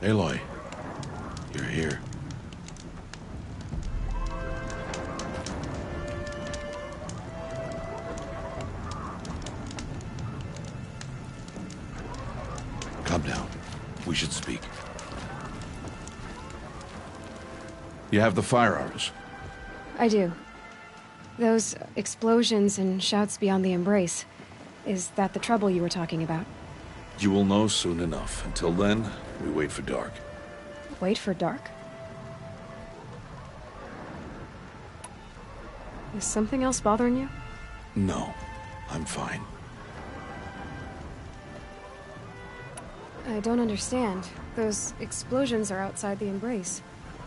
Aloy, you're here. Calm down. We should speak. You have the firearms? I do. Those explosions and shouts beyond the embrace. Is that the trouble you were talking about? You will know soon enough. Until then, we wait for dark. Wait for dark? Is something else bothering you? No, I'm fine. I don't understand. Those explosions are outside the embrace.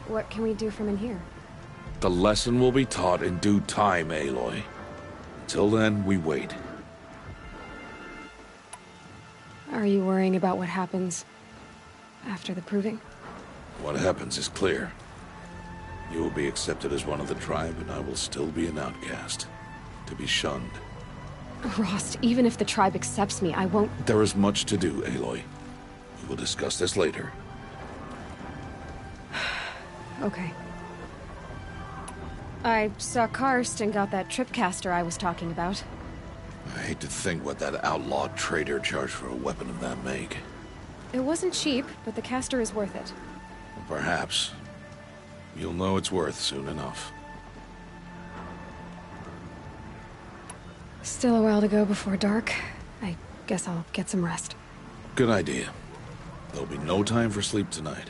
What can we do from in here? The lesson will be taught in due time, Aloy. Until then, we wait. Are you worrying about what happens after the proving? What happens is clear. You will be accepted as one of the tribe, and I will still be an outcast. To be shunned. Rost, even if the tribe accepts me, I won't... There is much to do, Aloy. We will discuss this later. Okay. I saw Karst and got that tripcaster I was talking about. I hate to think what that outlawed trader charged for a weapon of that make. It wasn't cheap, but the caster is worth it. Perhaps. You'll know it's worth soon enough. Still a while to go before dark. I guess I'll get some rest. Good idea. There'll be no time for sleep tonight.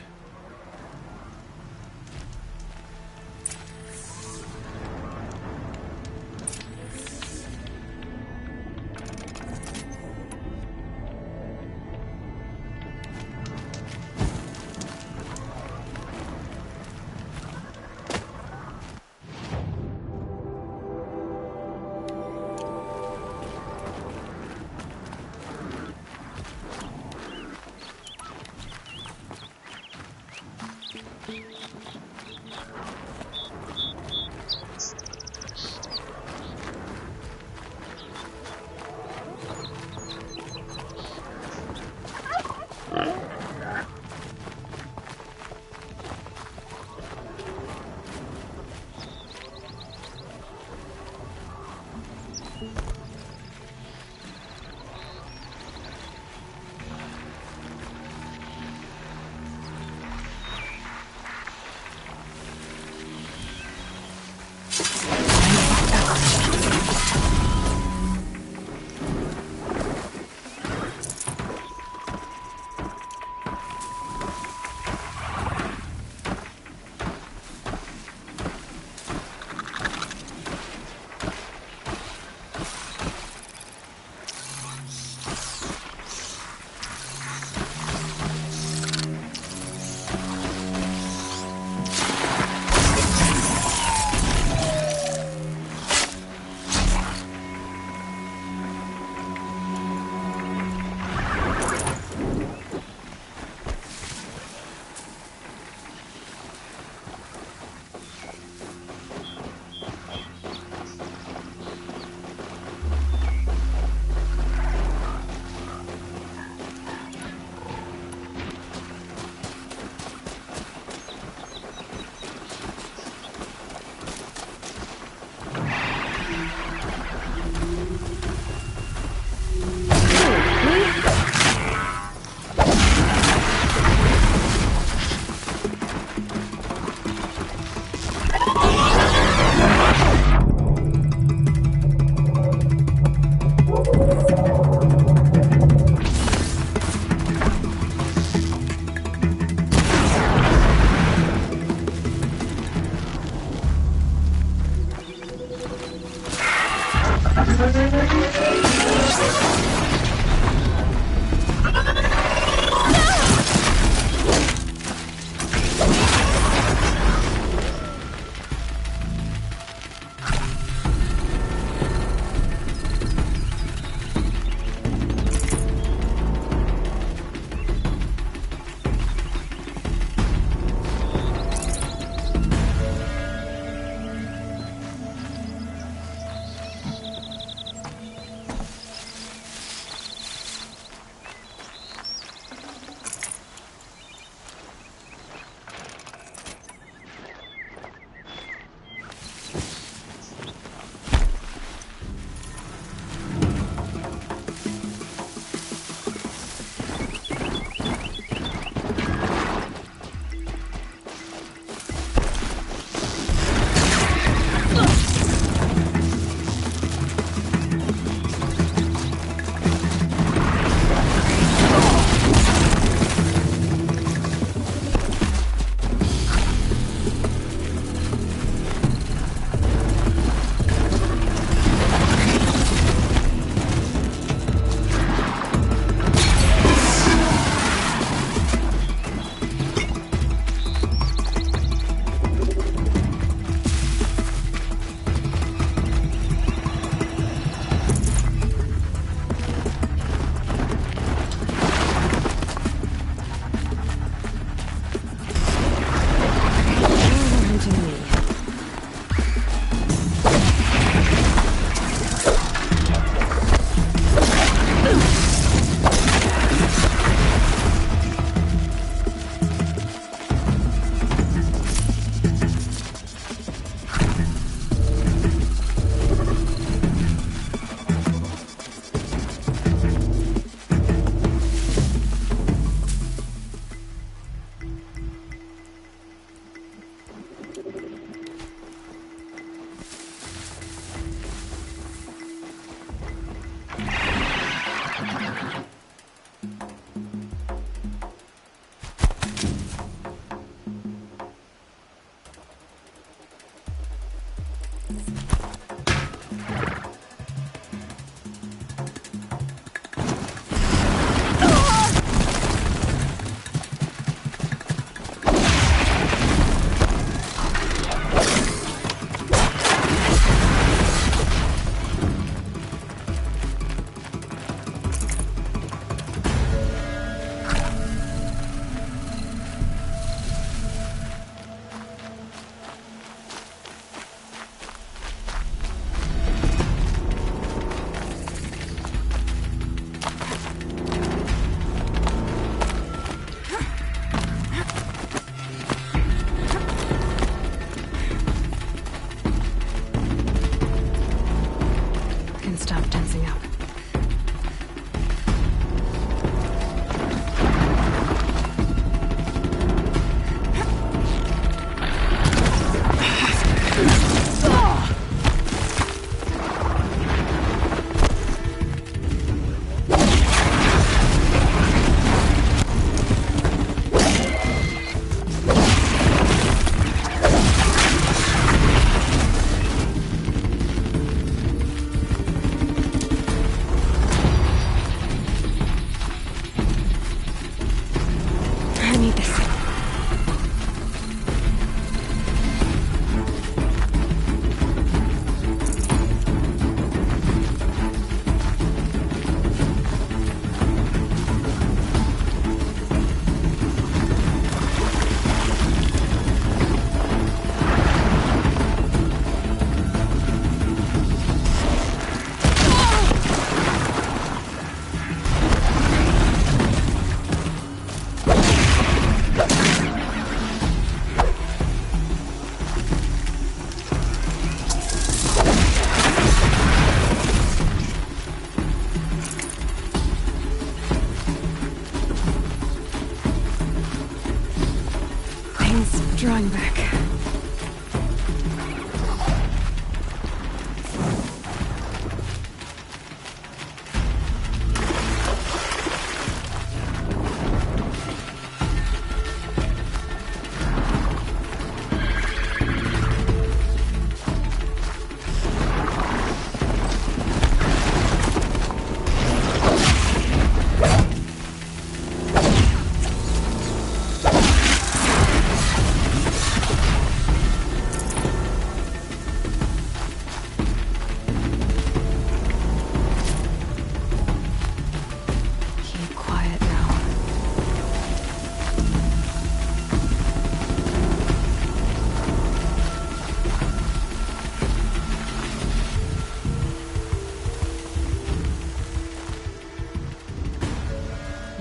Sun's drawing back.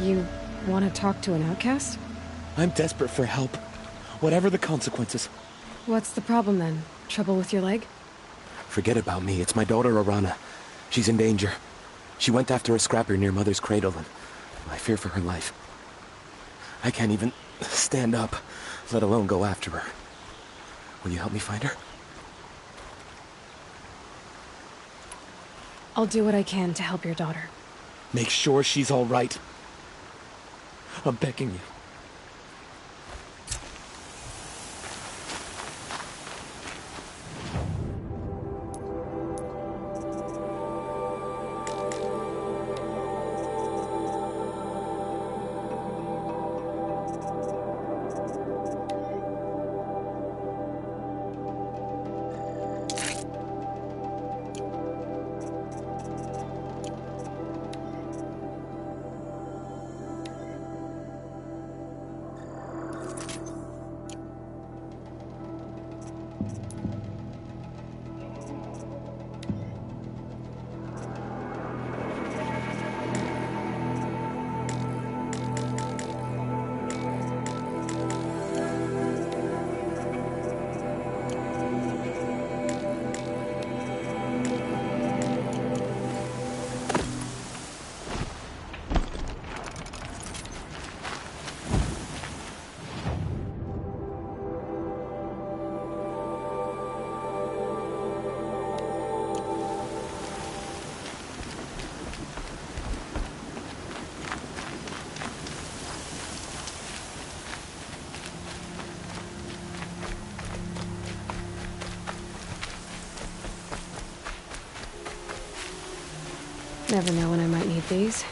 You want to talk to an outcast? I'm desperate for help. Whatever the consequences. What's the problem then? Trouble with your leg? Forget about me. It's my daughter, Arana. She's in danger. She went after a scrapper near Mother's cradle, and I fear for her life. I can't even stand up, let alone go after her. Will you help me find her? I'll do what I can to help your daughter. Make sure she's all right. I'm begging you. Never know when I might need these.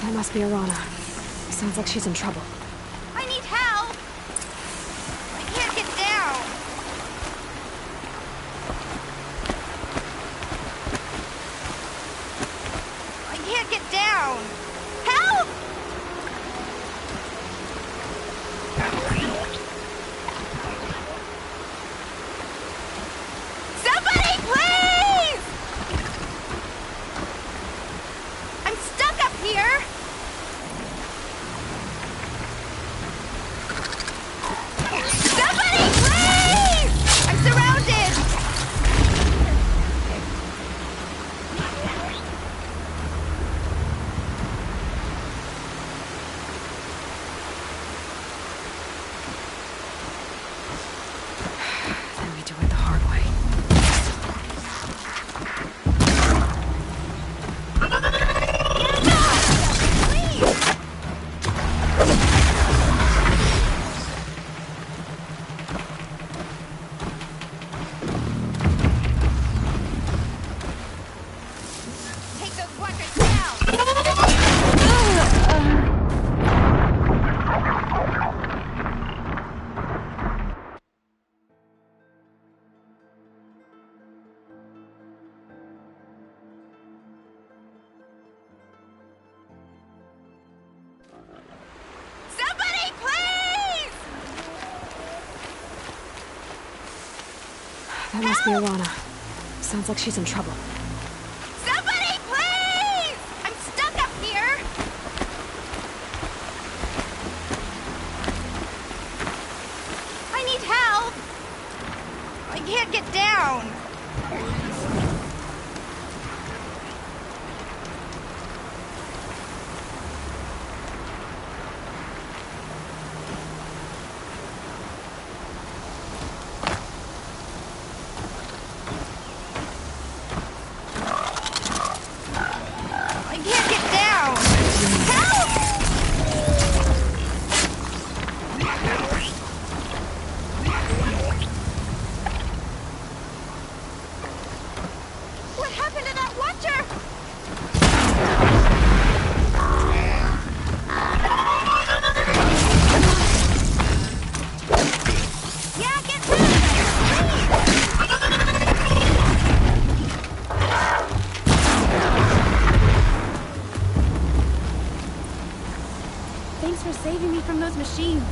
That must be Arana. Sounds like she's in trouble. I need help! I can't get down! I can't get down! Help! Somebody, please! I'm stuck up here! That must be Alana. Sounds like she's in trouble. Somebody, please! I'm stuck up here! I need help! I can't get down! I can't get down! Help! What happened to that watcher? Yeah, get rid of Thanks for saving me from those machines.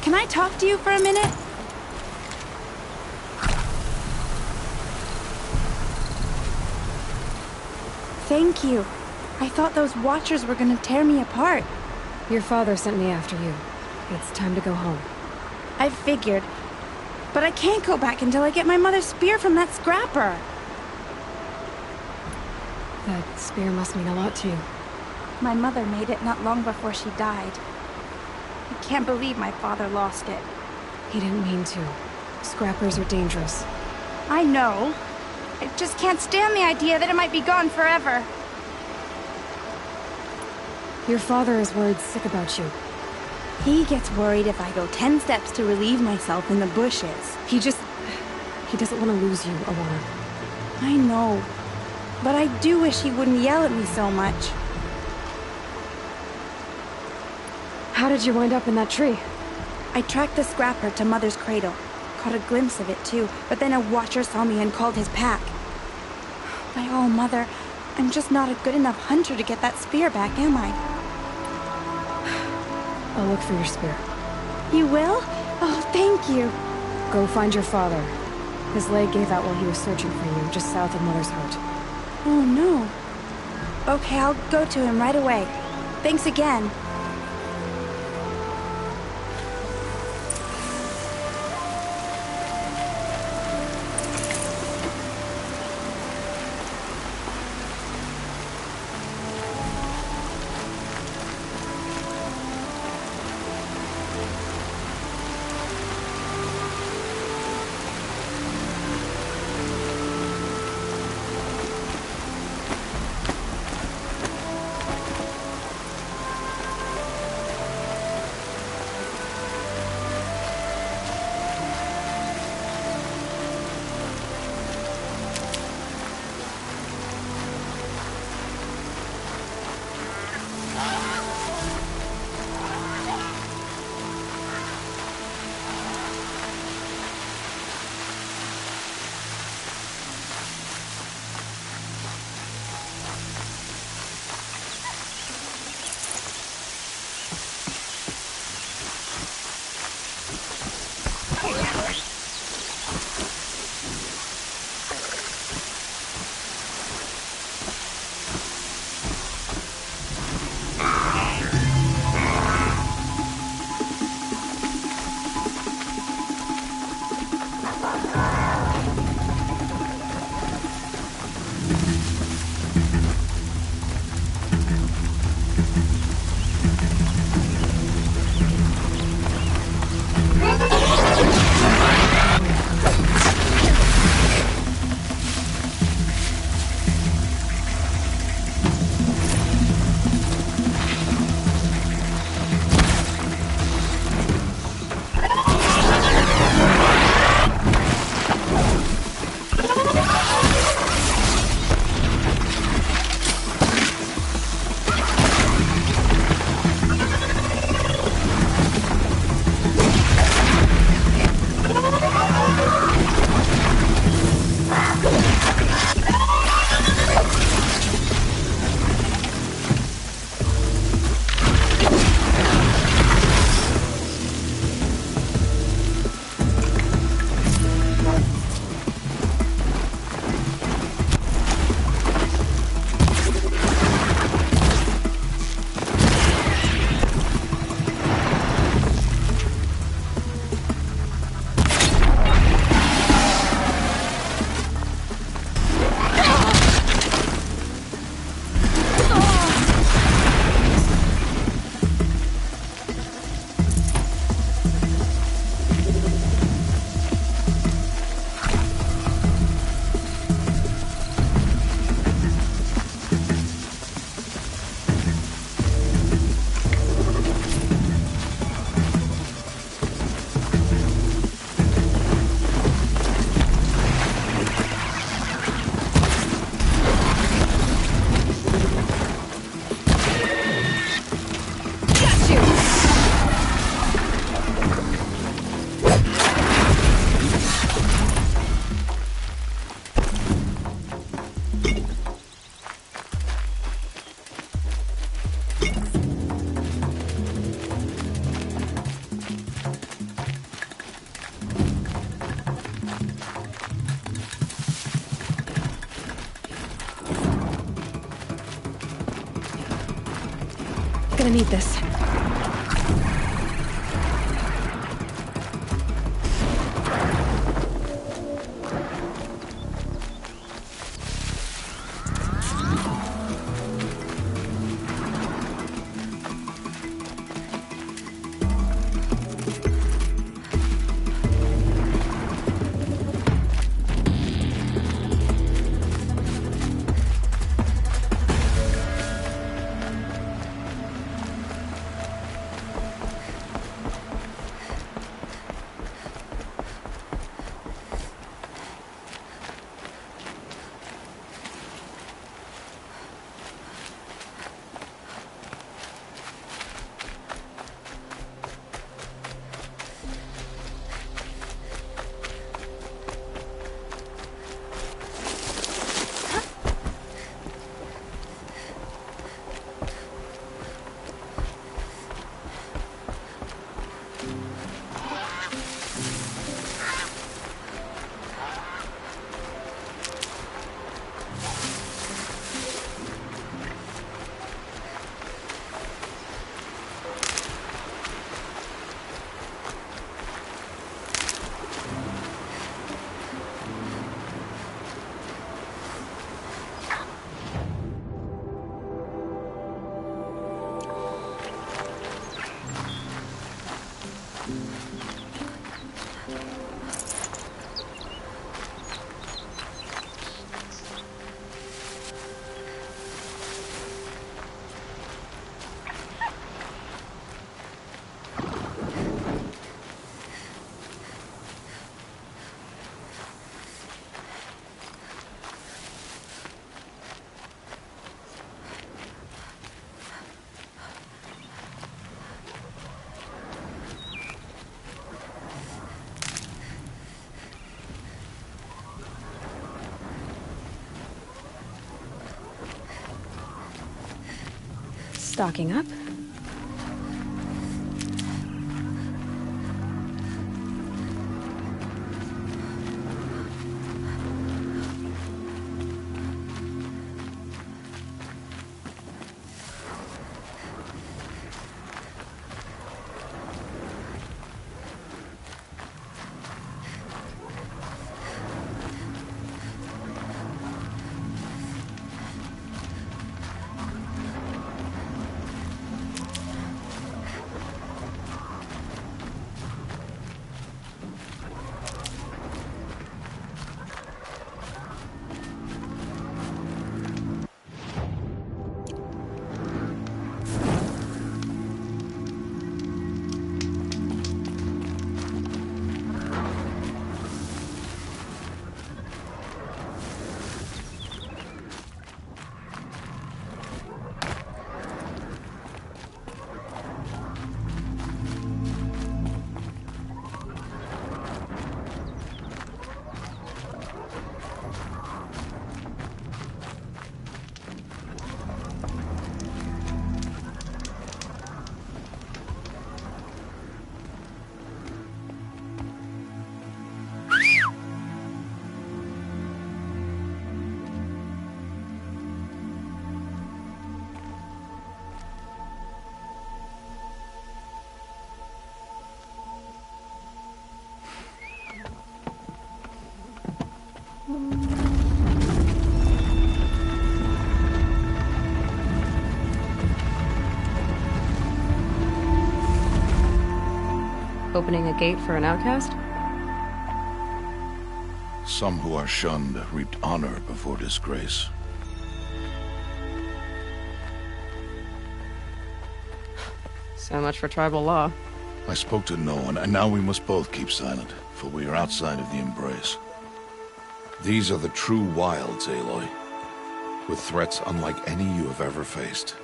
Can I talk to you for a minute? Thank you. I thought those watchers were gonna tear me apart. Your father sent me after you. It's time to go home. I figured. But I can't go back until I get my mother's spear from that scrapper. That spear must mean a lot to you. My mother made it not long before she died. I can't believe my father lost it. He didn't mean to. Scrappers are dangerous. I know. I just can't stand the idea that it might be gone forever. Your father is worried sick about you. He gets worried if I go 10 steps to relieve myself in the bushes. He doesn't want to lose you, Alana. I know. But I do wish he wouldn't yell at me so much. How did you wind up in that tree? I tracked the scrapper to Mother's cradle. Caught a glimpse of it too, but then a watcher saw me and called his pack. By all, Mother, I'm just not a good enough hunter to get that spear back, am I? I'll look for your spear. You will? Oh, thank you. Go find your father. His leg gave out while he was searching for you, just south of Mother's Heart. Oh, no. Okay, I'll go to him right away. Thanks again. gonna need this. Stocking up. Opening a gate for an outcast? Some who are shunned reaped honor before disgrace. So much for tribal law. I spoke to no one, and now we must both keep silent, for we are outside of the embrace. These are the true wilds, Aloy, with threats unlike any you have ever faced.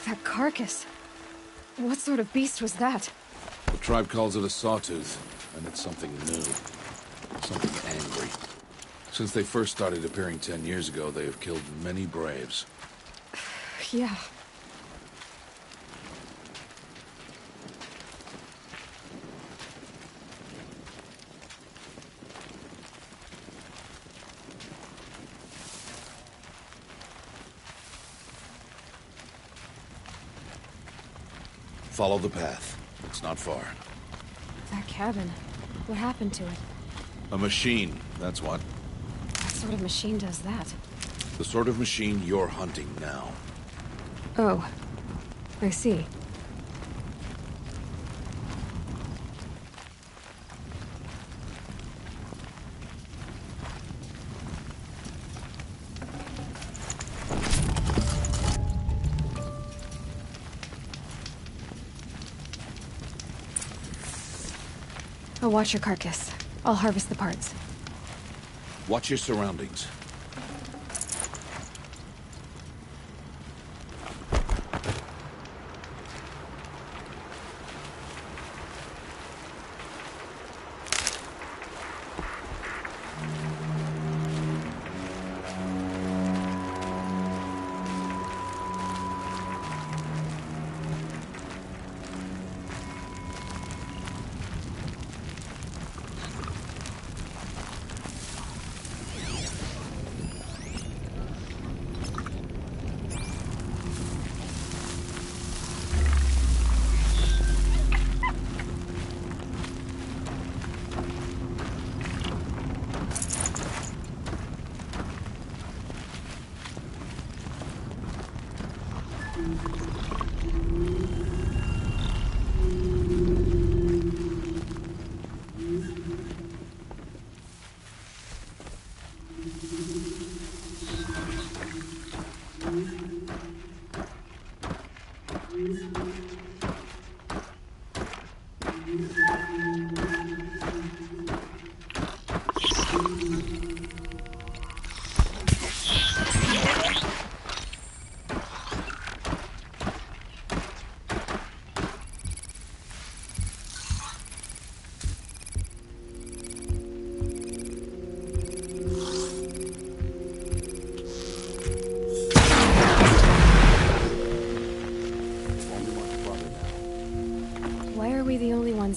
That carcass. What sort of beast was that? The tribe calls it a sawtooth, and it's something new. Something angry. Since they first started appearing 10 years ago, they have killed many braves. Yeah. Follow the path. It's not far. That cabin. What happened to it? A machine, that's what. What sort of machine does that? The sort of machine you're hunting now. Oh. I see. I'll watch your carcass. I'll harvest the parts. Watch your surroundings.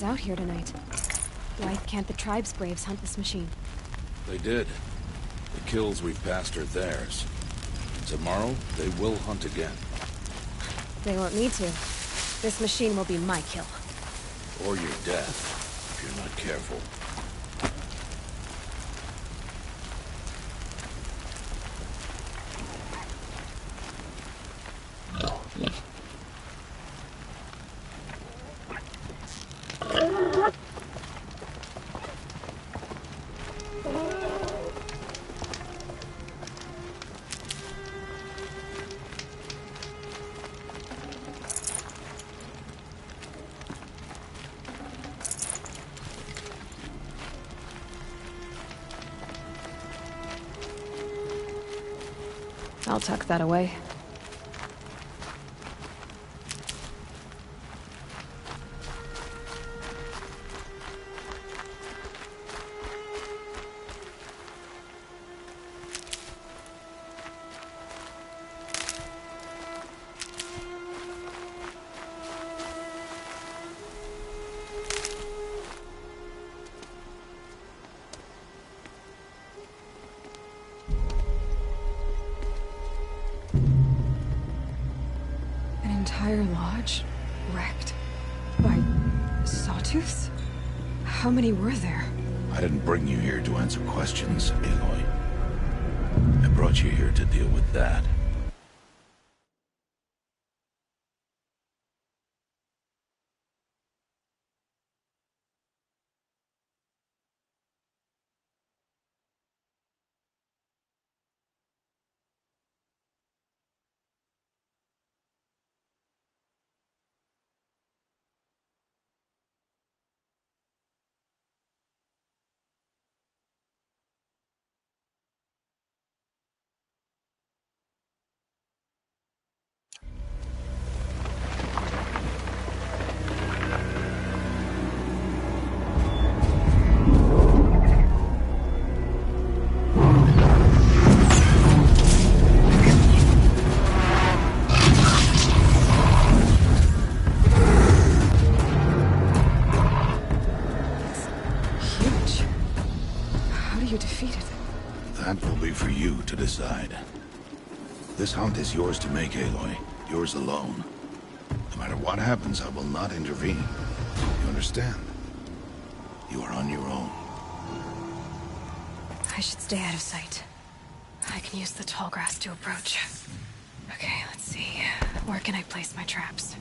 Out here tonight. Why can't the tribe's braves hunt this machine? They did. The kills we've passed are theirs. Tomorrow, they will hunt again. They won't need to. This machine will be my kill. Or your death, if you're not careful. I'll tuck that away. Entire lodge wrecked by sawtooths? How many were there? I didn't bring you here to answer questions, Aloy. I brought you here to deal with that. To decide. This hunt is yours to make, Aloy. Yours alone. No matter what happens, I will not intervene. You understand? You are on your own. I should stay out of sight. I can use the tall grass to approach. Okay, let's see. Where can I place my traps?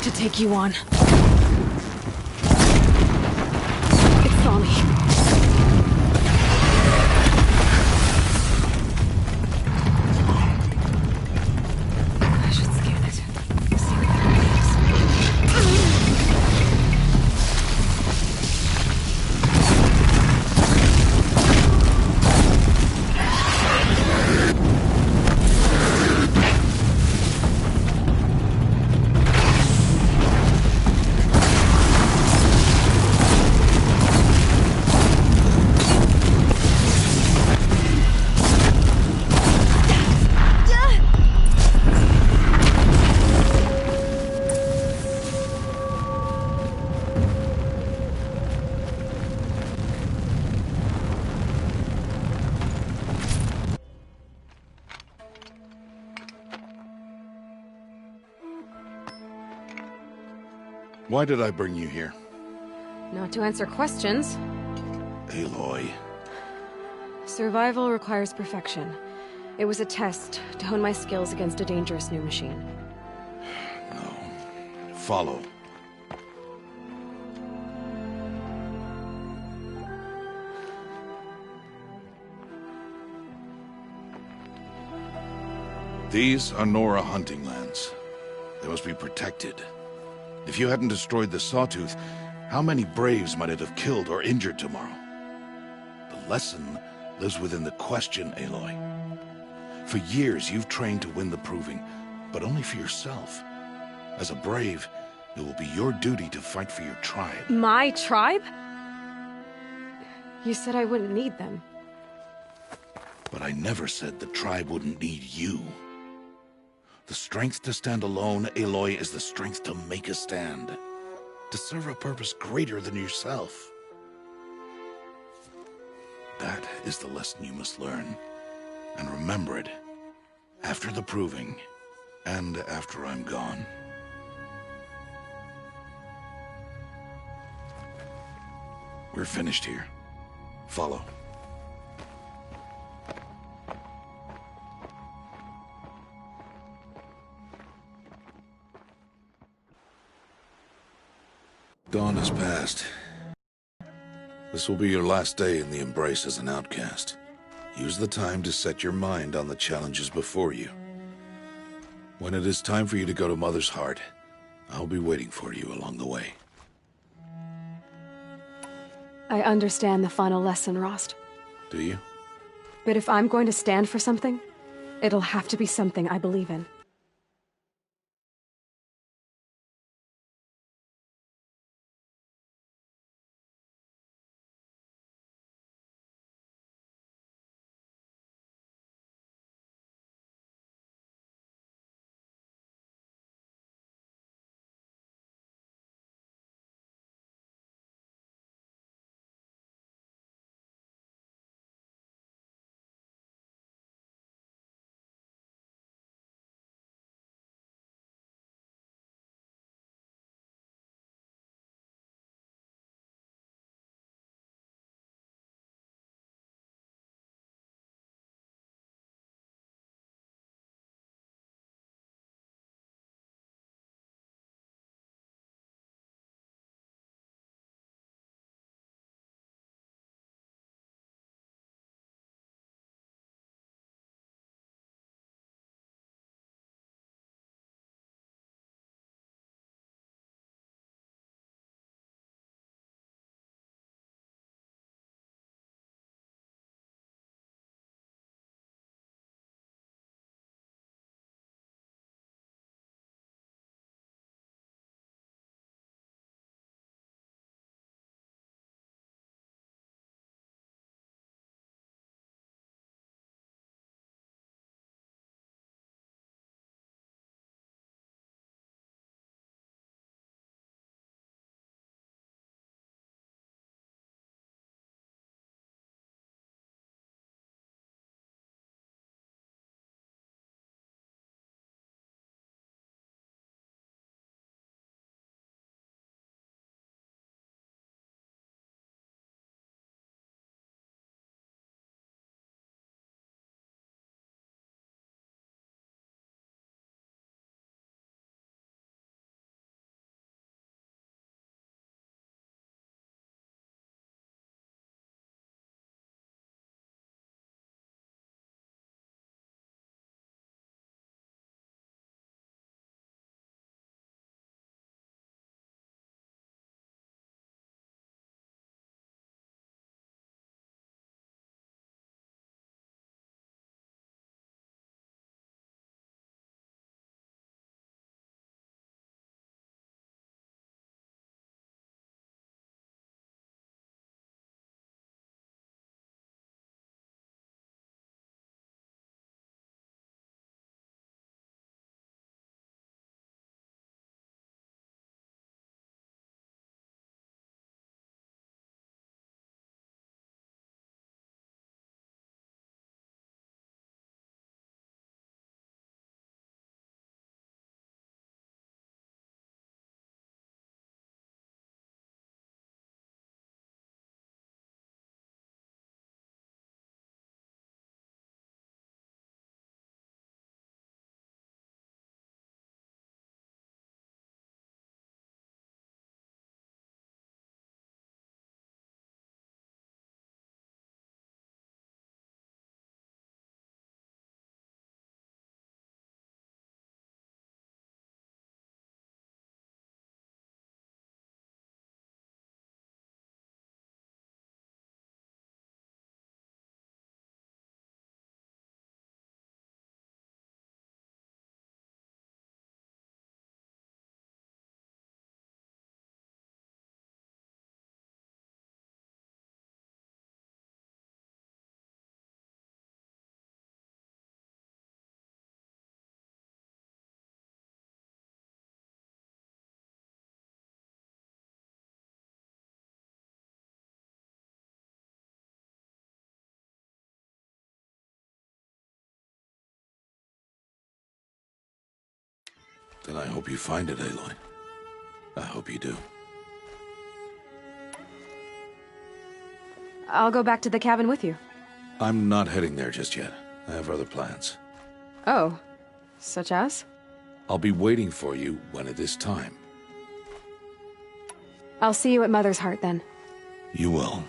To take you on. It saw me. I should scan it. See what Why did I bring you here? Not to answer questions. Aloy. Survival requires perfection. It was a test to hone my skills against a dangerous new machine. No. Follow. These are Nora hunting lands. They must be protected. If you hadn't destroyed the Sawtooth, how many Braves might it have killed or injured tomorrow? The lesson lives within the question, Aloy. For years, you've trained to win the Proving, but only for yourself. As a Brave, it will be your duty to fight for your tribe. My tribe? You said I wouldn't need them. But I never said the tribe wouldn't need you. The strength to stand alone, Aloy, is the strength to make a stand. To serve a purpose greater than yourself. That is the lesson you must learn. And remember it. After the Proving. And after I'm gone. We're finished here. Follow. Dawn has passed. This will be your last day in the Embrace as an outcast. Use the time to set your mind on the challenges before you. When it is time for you to go to Mother's Heart, I'll be waiting for you along the way. I understand the final lesson, Rost. Do you? But if I'm going to stand for something, it'll have to be something I believe in. Then I hope you find it, Aloy. I hope you do. I'll go back to the cabin with you. I'm not heading there just yet. I have other plans. Oh, such as? I'll be waiting for you when it is time. I'll see you at Mother's Heart then. You will.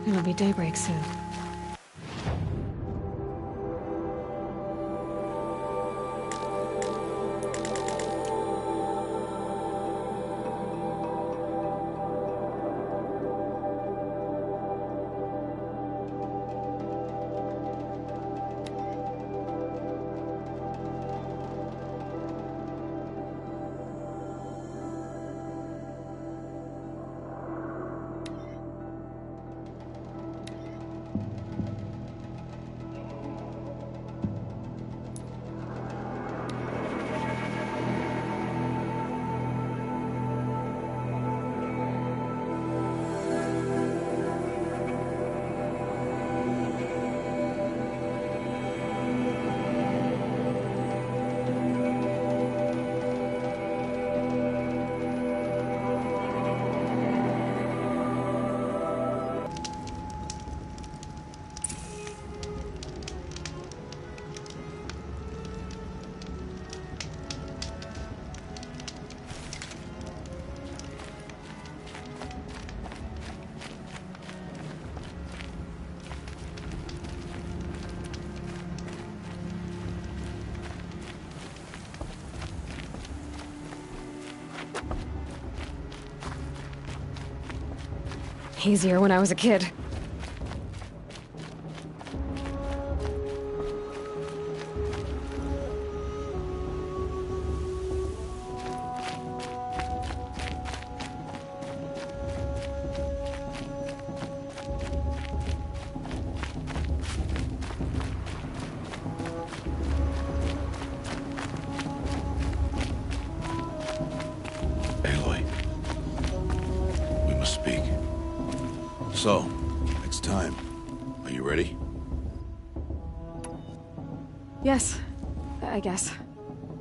It'll be daybreak soon. Easier when I was a kid. Aloy, we must speak. So, it's time. Are you ready? Yes, I guess.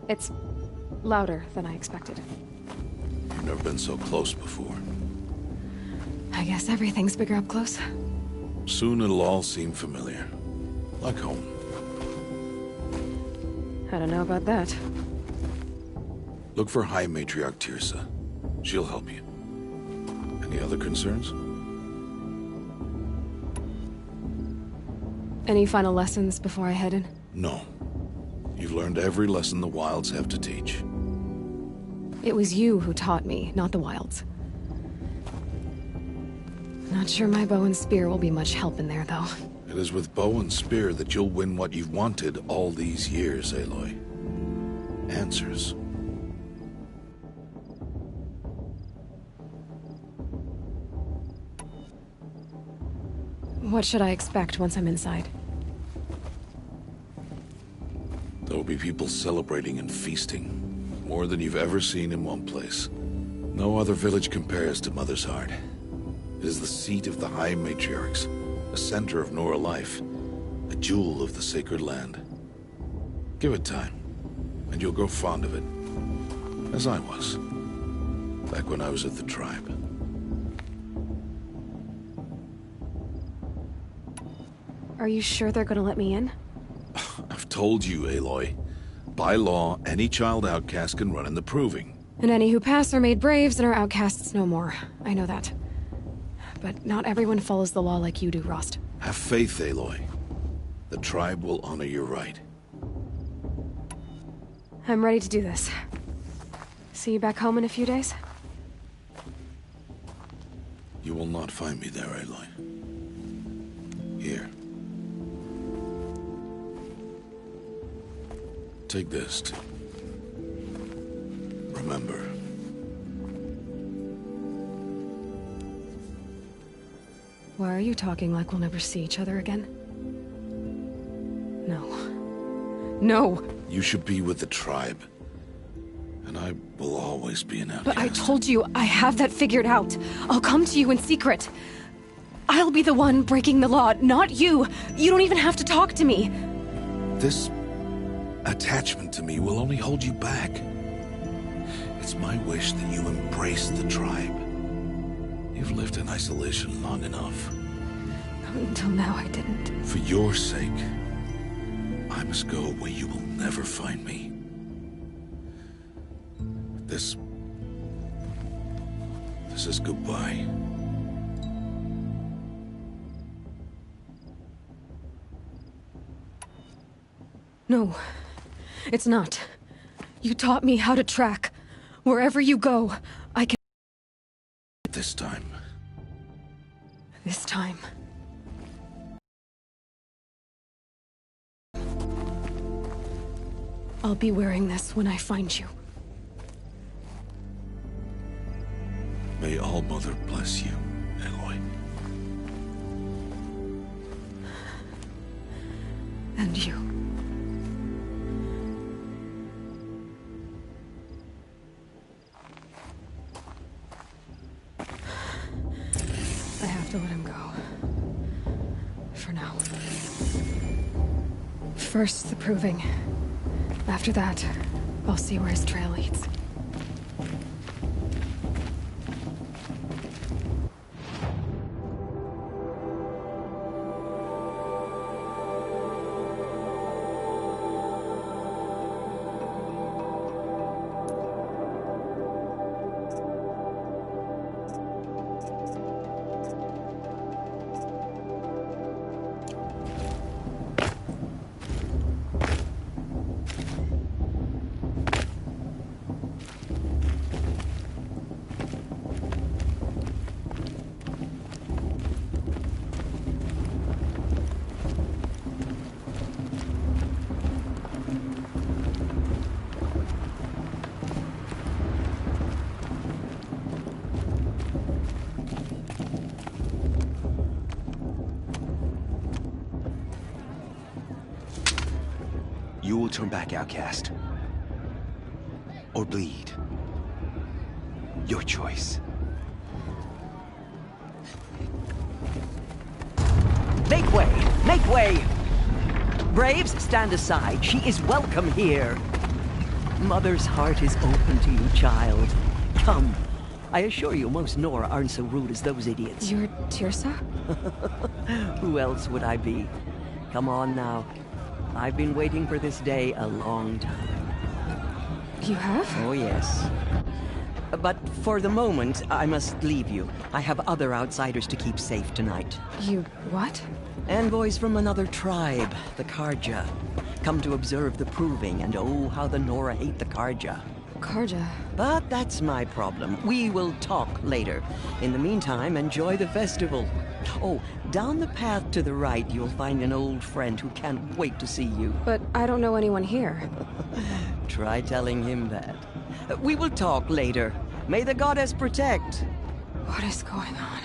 It's louder than I expected. You've never been so close before. I guess everything's bigger up close. Soon it'll all seem familiar. Like home. I don't know about that. Look for High Matriarch Tirsa. She'll help you. Any other concerns? Any final lessons before I head in? No. You've learned every lesson the Wilds have to teach. It was you who taught me, not the Wilds. Not sure my bow and spear will be much help in there, though. It is with bow and spear that you'll win what you've wanted all these years, Aloy. Answers. What should I expect once I'm inside? There will be people celebrating and feasting. More than you've ever seen in one place. No other village compares to Mother's Heart. It is the seat of the High Matriarchs, a center of Nora life, a jewel of the sacred land. Give it time, and you'll grow fond of it. As I was, back when I was at the tribe. Are you sure they're gonna let me in? I've told you, Aloy. By law, any child outcast can run in the proving. And any who pass are made braves and are outcasts no more. I know that. But not everyone follows the law like you do, Rost. Have faith, Aloy. The tribe will honor your right. I'm ready to do this. See you back home in a few days? You will not find me there, Aloy. Here. Take this to remember. Why are you talking like we'll never see each other again? No. No! You should be with the tribe. And I will always be an outcast. But I told you, I have that figured out. I'll come to you in secret. I'll be the one breaking the law, not you. You don't even have to talk to me. This attachment to me will only hold you back. It's my wish that you embrace the tribe. You've lived in isolation long enough. Until now, I didn't. For your sake, I must go where you will never find me. This is goodbye. No, it's not. You taught me how to track. Wherever you go, I can... This time. This time. I'll be wearing this when I find you. May All-Mother bless you, Aloy. And you. I have to let him go. For now. First, the proving. After that, I'll see where his trail leads. You will turn back, outcast. Or bleed. Your choice. Make way! Make way! Braves, stand aside. She is welcome here. Mother's heart is open to you, child. Come. I assure you, most Nora aren't so rude as those idiots. You're Tirsa? Who else would I be? Come on now. I've been waiting for this day a long time. You have? Oh, yes. But for the moment, I must leave you. I have other outsiders to keep safe tonight. You... what? Envoys from another tribe, the Karja. Come to observe the proving, and oh, how the Nora hate the Karja. Karja. But that's my problem. We will talk later. In the meantime, enjoy the festival. Oh, down the path to the right, you'll find an old friend who can't wait to see you. But I don't know anyone here. Try telling him that. We will talk later. May the goddess protect. What is going on?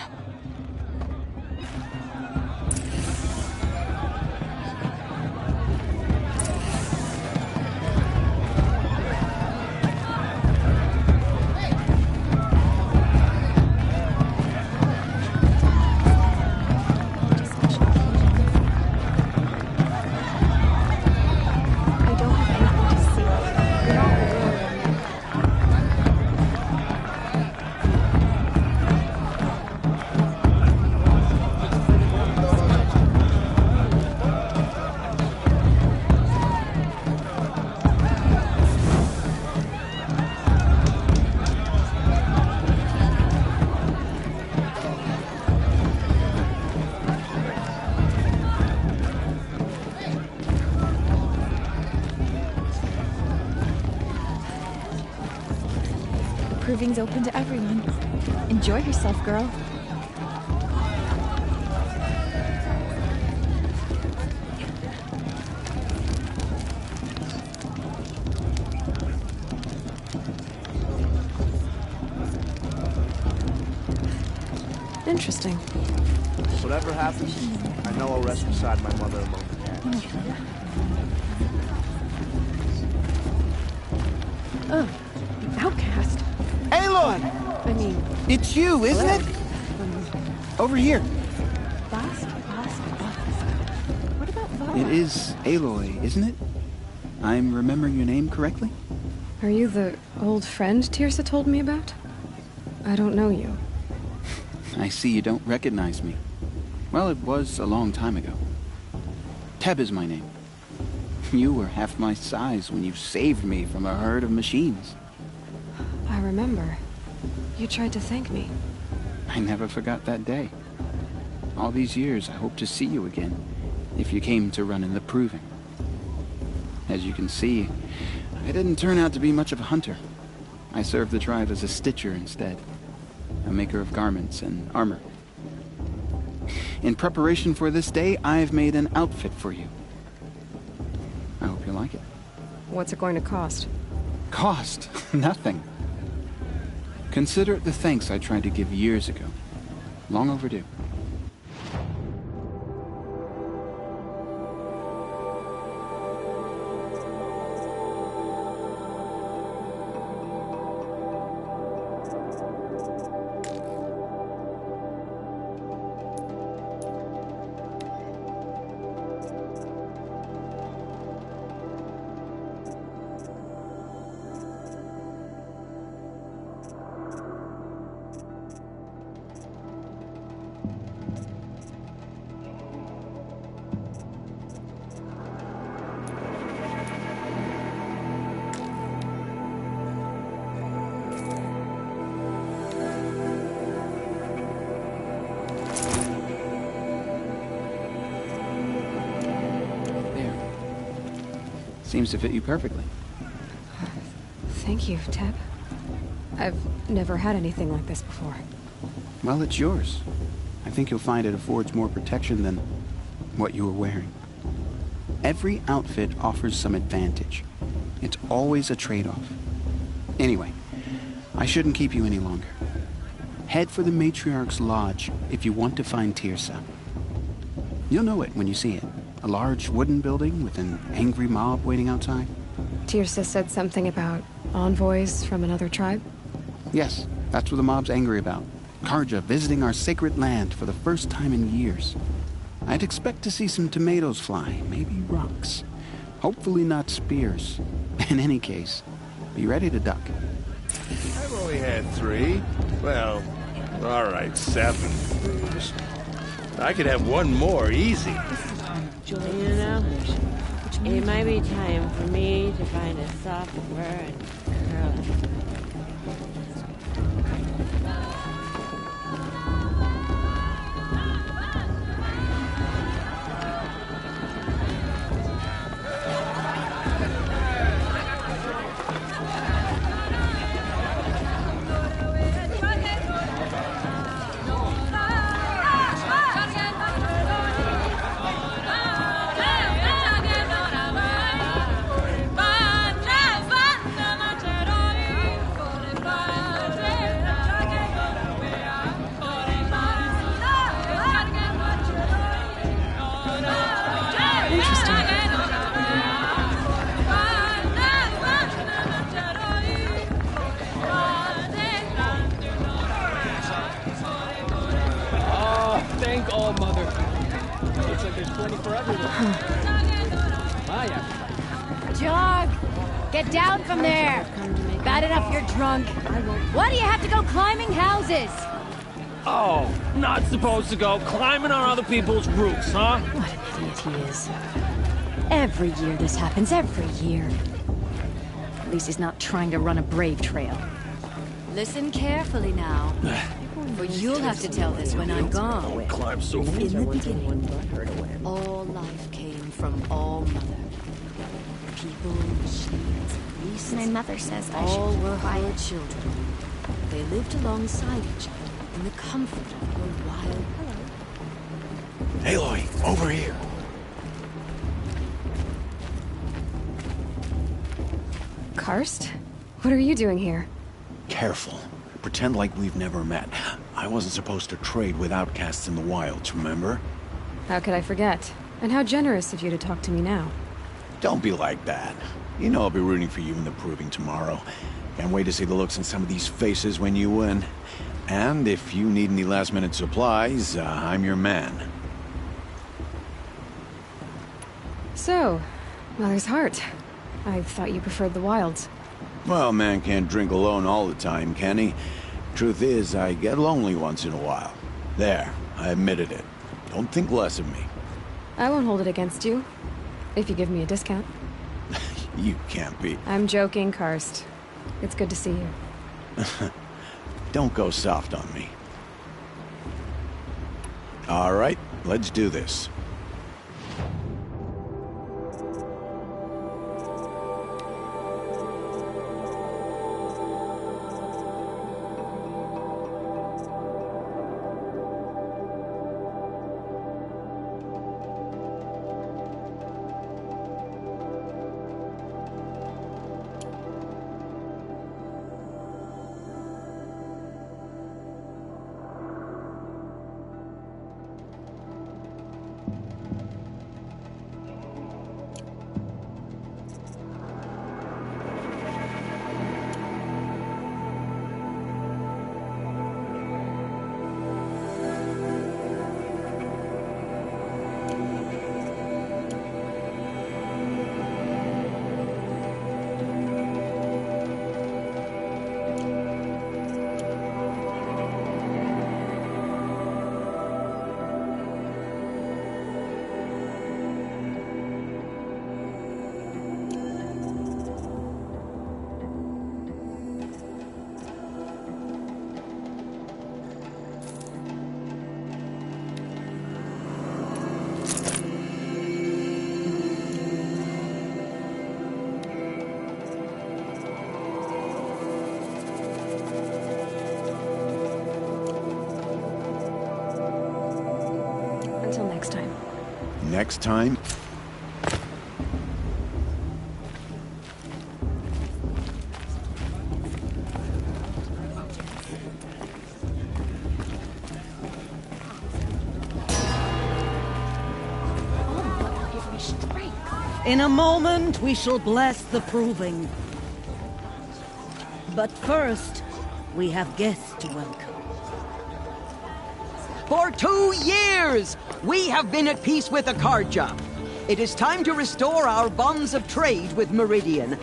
Proving's open to everyone. Enjoy yourself, girl. Interesting. Whatever happens, I know I'll rest beside my mother alone. Oh, the outcast. Aloy! I mean... It's you, isn't it? Over here. Bast. What about Vara? It is Aloy, isn't it? I'm remembering your name correctly? Are you the old friend Tirsa told me about? I don't know you. I see you don't recognize me. Well, it was a long time ago. Teb is my name. You were half my size when you saved me from a herd of machines. I remember. You tried to thank me. I never forgot that day. All these years, I hope to see you again, if you came to run in the proving. As you can see, I didn't turn out to be much of a hunter. I served the tribe as a stitcher instead, a maker of garments and armor. In preparation for this day, I've made an outfit for you. I hope you like it. What's it going to cost? Cost? Nothing. Consider it the thanks I tried to give years ago. Long overdue. Seems to fit you perfectly. Thank you, Teb. I've never had anything like this before. Well, it's yours. I think you'll find it affords more protection than what you were wearing. Every outfit offers some advantage. It's always a trade-off. Anyway, I shouldn't keep you any longer. Head for the Matriarch's Lodge if you want to find Tirsa. You'll know it when you see it. A large wooden building with an angry mob waiting outside. Tirsa said something about envoys from another tribe? Yes, that's what the mob's angry about. Karja visiting our sacred land for the first time in years. I'd expect to see some tomatoes fly, maybe rocks. Hopefully not spears. In any case, be ready to duck. I've only had 3. Well, all right, 7. I could have one more, easy. You know, it might be time for me to find a soft fur and curl it. Thank all mother. Looks like there's plenty for everyone. My appetite. Jog! Get down from there! Bad enough you're drunk. Why do you have to go climbing houses? Oh, not supposed to go climbing on other people's roofs, huh? What an idiot he is. Every year this happens, every year. At least he's not trying to run a brave trail. Listen carefully now. For you'll have to tell this when I'm gone. Climb so In the beginning, all life came from All Mother. People, machines, beasts. My mother says I all should were be her quiet. children. They lived alongside each other in the comfort of her wild. Aloy, over here. Karst? What are you doing here? Careful. Pretend like we've never met. I wasn't supposed to trade with outcasts in the wilds, remember? How could I forget? And how generous of you to talk to me now. Don't be like that. You know I'll be rooting for you in the proving tomorrow. Can't wait to see the looks on some of these faces when you win. And if you need any last-minute supplies, I'm your man. So, Mother's Heart. I thought you preferred the wilds. Well, man can't drink alone all the time, can he? Truth is, I get lonely once in a while. There, I admitted it. Don't think less of me. I won't hold it against you. If you give me a discount. You can't be. I'm joking, Karst. It's good to see you. Don't go soft on me. All right, let's do this. next time... In a moment, we shall bless the proving. But first, we have guests to welcome. For 2 years, we have been at peace with Akarja. It is time to restore our bonds of trade with Meridian.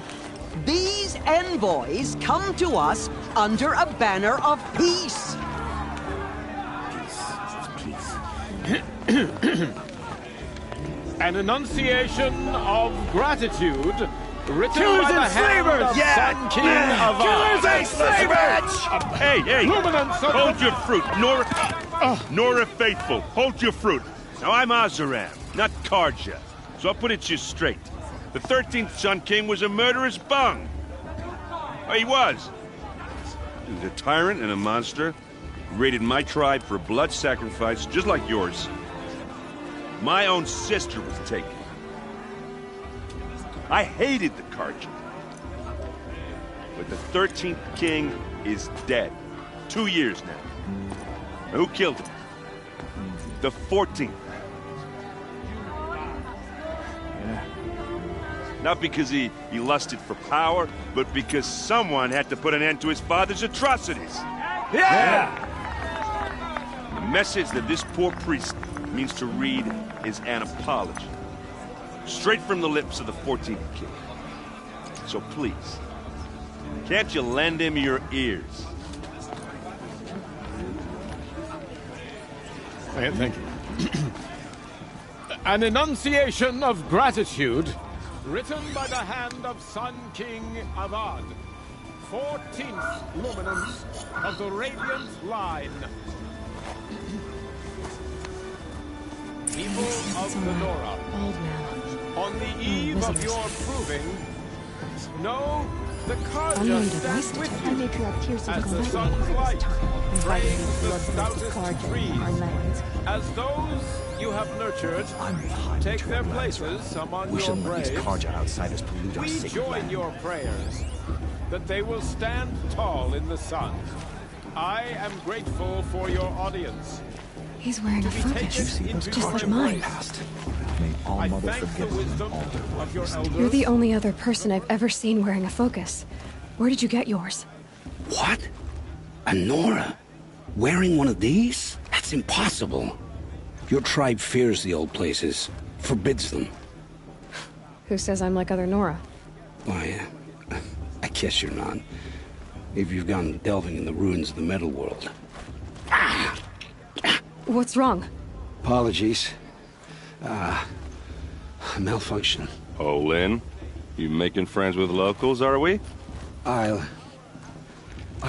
These envoys come to us under a banner of peace. An enunciation of gratitude written Killers by the and hand slavers! of Yeah! Sun King of Killers and slavers! Hey! Luminance of Hold your fruit, Nora Faithful. Hold your fruit. Now I'm Azaram, not Karja. So I'll put it to you straight. The 13th Sun King was a murderous bung. Oh, he was. He was a tyrant and a monster. He raided my tribe for a blood sacrifice, just like yours. My own sister was taken. I hated the Karja. But the 13th king is dead. 2 years now. Who killed him? The 14th. Not because he lusted for power, but because someone had to put an end to his father's atrocities. Yeah! The message that this poor priest means to read is an apology. Straight from the lips of the 14th king. So please, can't you lend him your ears? Thank you. An enunciation of gratitude written by the hand of Sun King Avad, 14th luminance of the Radiant Line. People of the Nora, on the eve of your proving, know the Karja stands with you as the sun's light, rains the stoutest trees, as those you have nurtured take their places among your braves. We join your prayers that they will stand tall in the sun. I am grateful for your audience. He's wearing a focus, just like mine. I thank the wisdom of your elders. You're the only other person I've ever seen wearing a focus. Where did you get yours? What? A Nora? Wearing one of these? That's impossible. Your tribe fears the old places, forbids them. Who says I'm like other Nora? Why, I guess you're not. If you've gone delving in the ruins of the metal world. What's wrong? Apologies. Malfunction. Oh, Lynn, you making friends with locals, are we? I'll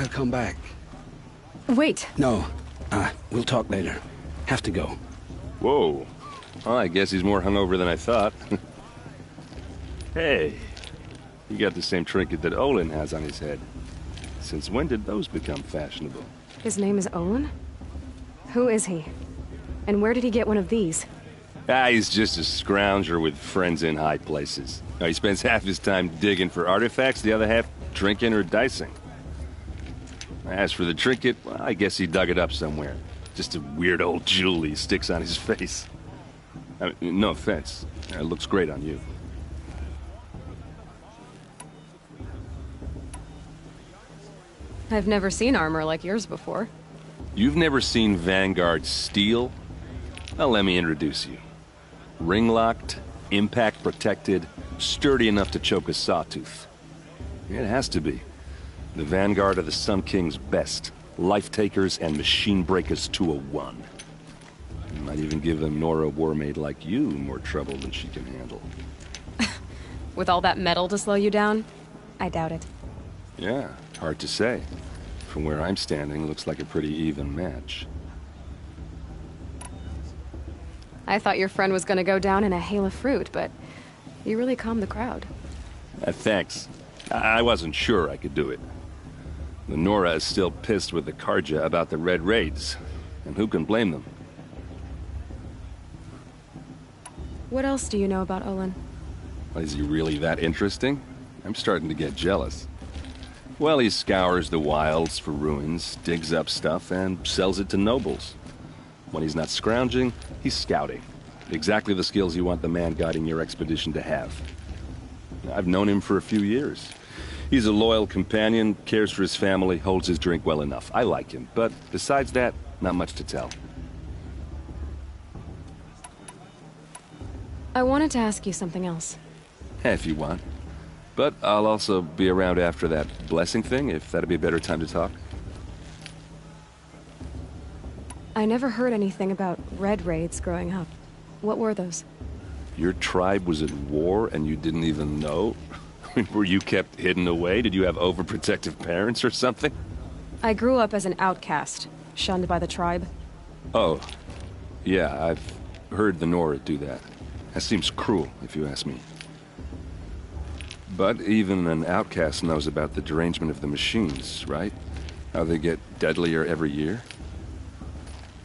come back. Wait. No, we'll talk later. Have to go. Whoa. Well, I guess he's more hungover than I thought. Hey, you got the same trinket that Olin has on his head. Since when did those become fashionable? His name is Olin? Who is he? And where did he get one of these? He's just a scrounger with friends in high places. He spends half his time digging for artifacts, the other half drinking or dicing. As for the trinket, well, I guess he dug it up somewhere. Just a weird old jewel he sticks on his face. I mean, no offense. It looks great on you. I've never seen armor like yours before. You've never seen Vanguard steel? Well, let me introduce you. Ring-locked, impact-protected, sturdy enough to choke a sawtooth. It has to be. The Vanguard are the Sun King's best. Life-takers and machine breakers to a one. Might even give a Nora warmaid like you more trouble than she can handle. With all that metal to slow you down? I doubt it. Yeah, hard to say. From where I'm standing, looks like a pretty even match. I thought your friend was gonna go down in a hail of fruit, but you really calmed the crowd. Thanks. I wasn't sure I could do it. The Nora is still pissed with the Karja about the Red Raids, and who can blame them? What else do you know about Olin? Is he really that interesting? I'm starting to get jealous. Well, he scours the wilds for ruins, digs up stuff, and sells it to nobles. When he's not scrounging, he's scouting. Exactly the skills you want the man guiding your expedition to have. I've known him for a few years. He's a loyal companion, cares for his family, holds his drink well enough. I like him, but besides that, not much to tell. I wanted to ask you something else. If you want. But I'll also be around after that blessing thing, if that'd be a better time to talk. I never heard anything about red raids growing up. What were those? Your tribe was at war and you didn't even know? Were you kept hidden away? Did you have overprotective parents or something? I grew up as an outcast, shunned by the tribe. Oh, yeah, I've heard the Nora do that. That seems cruel, if you ask me. But even an outcast knows about the derangement of the machines, right? How they get deadlier every year?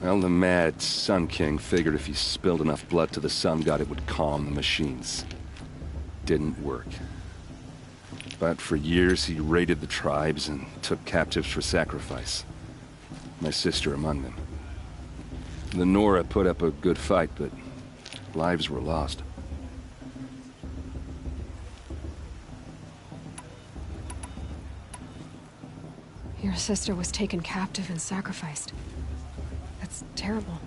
Well, the mad Sun King figured if he spilled enough blood to the Sun God, it would calm the machines. Didn't work. But for years, he raided the tribes and took captives for sacrifice. My sister among them. The Nora put up a good fight, but lives were lost. Your sister was taken captive and sacrificed. That's terrible.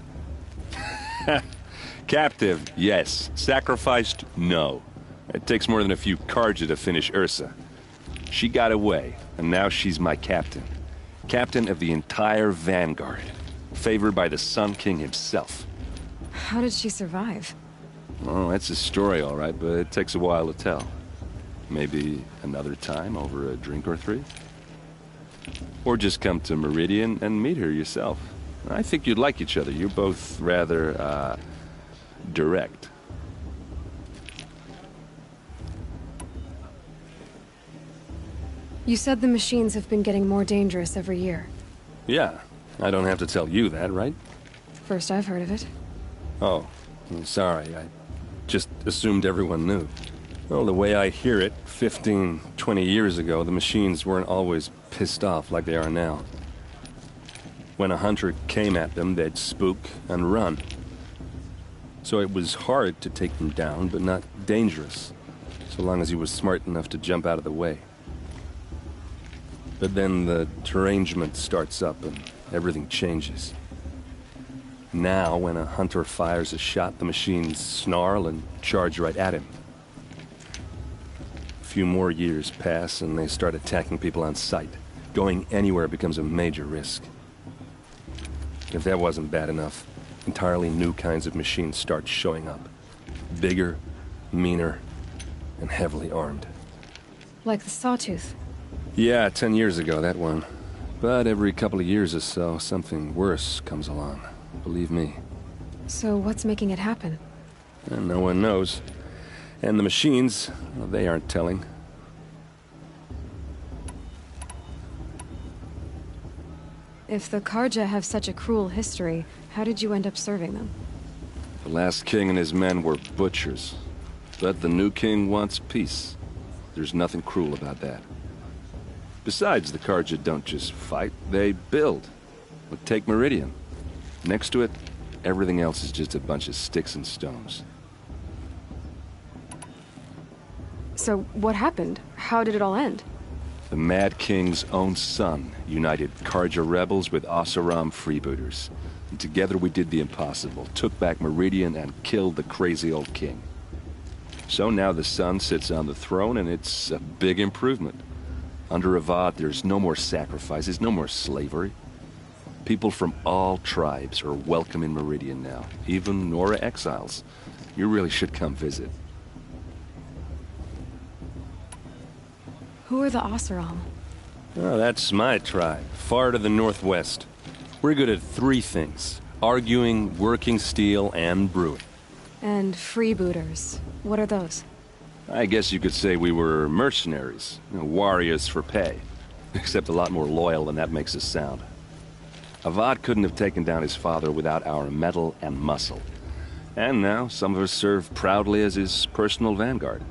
Captive, yes. Sacrificed, no. It takes more than a few Karja to finish Ursa. She got away, and now she's my captain. Captain of the entire Vanguard. Favored by the Sun King himself. How did she survive? Well, that's a story, all right, but it takes a while to tell. Maybe another time over a drink or three? Or just come to Meridian and meet her yourself. I think you'd like each other. You're both rather, direct. You said the machines have been getting more dangerous every year. Yeah, I don't have to tell you that, right? First I've heard of it. Oh, I'm sorry. I just assumed everyone knew. Well, the way I hear it, 15, 20 years ago, the machines weren't always pissed off like they are now. When a hunter came at them, they'd spook and run. So it was hard to take them down, but not dangerous, so long as he was smart enough to jump out of the way. But then the derangement starts up and everything changes. Now, when a hunter fires a shot, the machines snarl and charge right at him. A few more years pass and they start attacking people on sight. Going anywhere becomes a major risk. If that wasn't bad enough, entirely new kinds of machines start showing up. Bigger, meaner, and heavily armed. Like the Sawtooth. Yeah, 10 years ago, that one. But every couple of years or so, something worse comes along. Believe me. So what's making it happen? And no one knows. And the machines, well, they aren't telling. If the Karja have such a cruel history, how did you end up serving them? The last king and his men were butchers. But the new king wants peace. There's nothing cruel about that. Besides, the Karja don't just fight, they build. But take Meridian. Next to it, everything else is just a bunch of sticks and stones. So what happened? How did it all end? The Mad King's own son united Karja rebels with Oseram freebooters. And together we did the impossible, took back Meridian and killed the crazy old king. So now the son sits on the throne and it's a big improvement. Under Avad, there's no more sacrifices, no more slavery. People from all tribes are welcome in Meridian now, even Nora exiles. You really should come visit. Who are the Oseram? Oh, that's my tribe, far to the northwest. We're good at three things: arguing, working steel, and brewing. And freebooters. What are those? I guess you could say we were mercenaries, warriors for pay. Except a lot more loyal than that makes us sound. Avad couldn't have taken down his father without our metal and muscle. And now some of us serve proudly as his personal vanguard.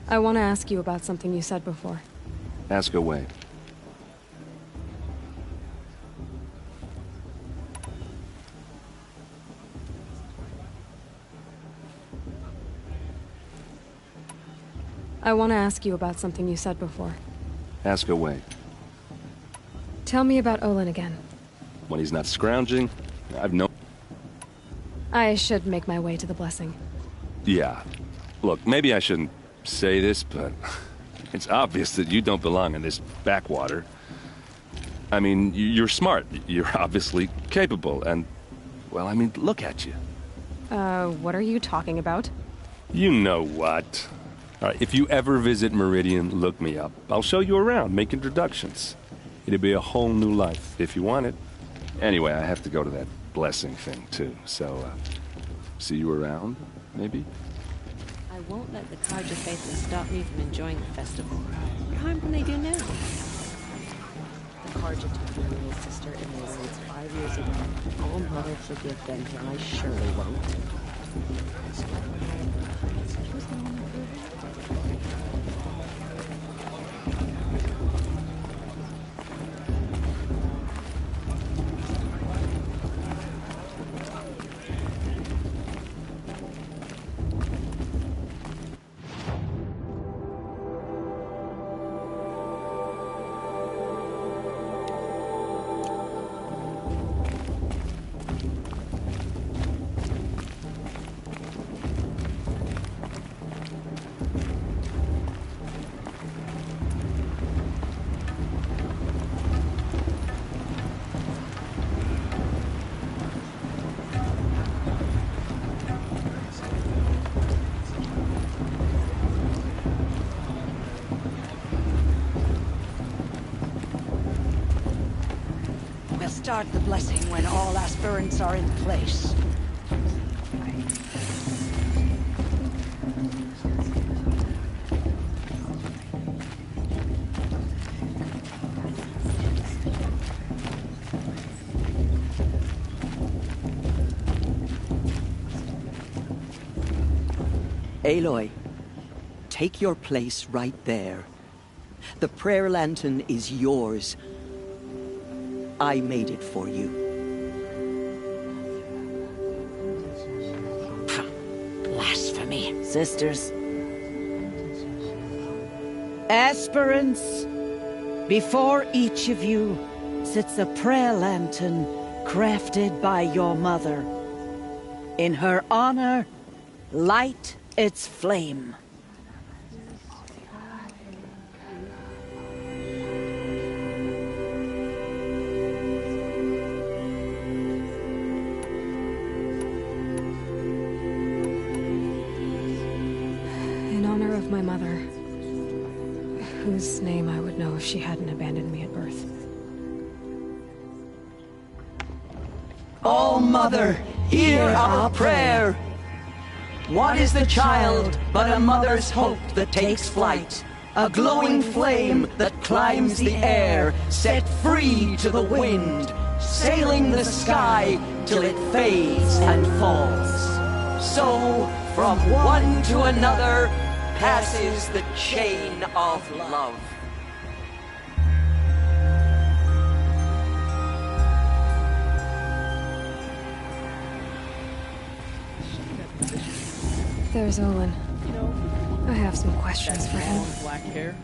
I want to ask you about something you said before. Ask away. I want to ask you about something you said before. Ask away. Tell me about Olin again. When he's not scrounging, I've no... I should make my way to the blessing. Yeah. Look, maybe I shouldn't say this, but it's obvious that you don't belong in this backwater. I mean, you're smart. You're obviously capable, and... well, I mean, look at you. What are you talking about? You know what. All right, if you ever visit Meridian, look me up. I'll show you around, make introductions. It'll be a whole new life, if you want it. Anyway, I have to go to that blessing thing, too. So, see you around, maybe? I won't let the Carja faithful stop me from enjoying the festival. What harm can they do now? The Carja took my little sister in their raids 5 years ago. Oh, Mother, forgive them, and I surely won't. Start the blessing when all aspirants are in place. Aloy, take your place right there. The prayer lantern is yours. I made it for you. Blasphemy. Sisters. Aspirants, before each of you sits a prayer lantern crafted by your mother. In her honor, light its flame. My mother, whose name I would know if she hadn't abandoned me at birth. Oh, Mother, hear our prayer. What is the child but a mother's hope that takes flight? A glowing flame that climbs the air, set free to the wind, sailing the sky till it fades and falls. So, from one to another, passes the chain of love. There's Olin. I have some questions for him. Black hair.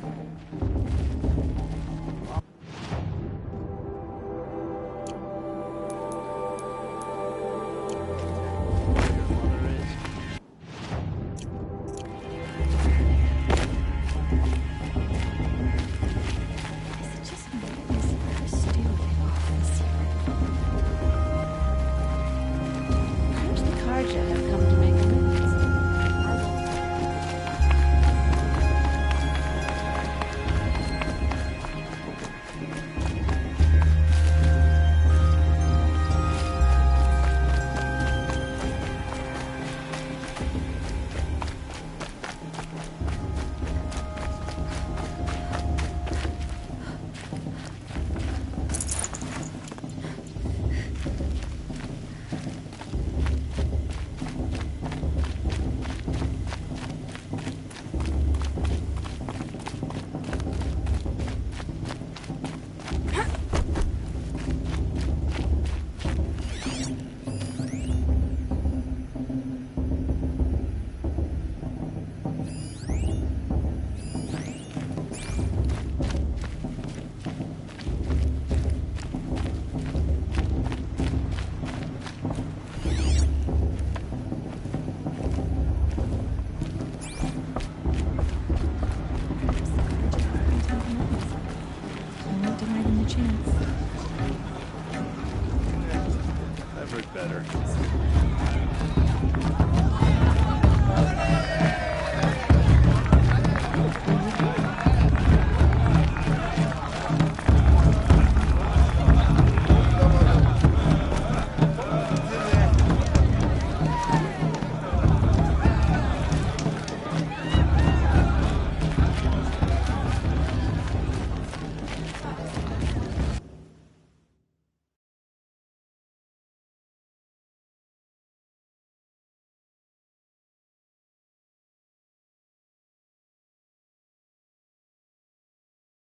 better.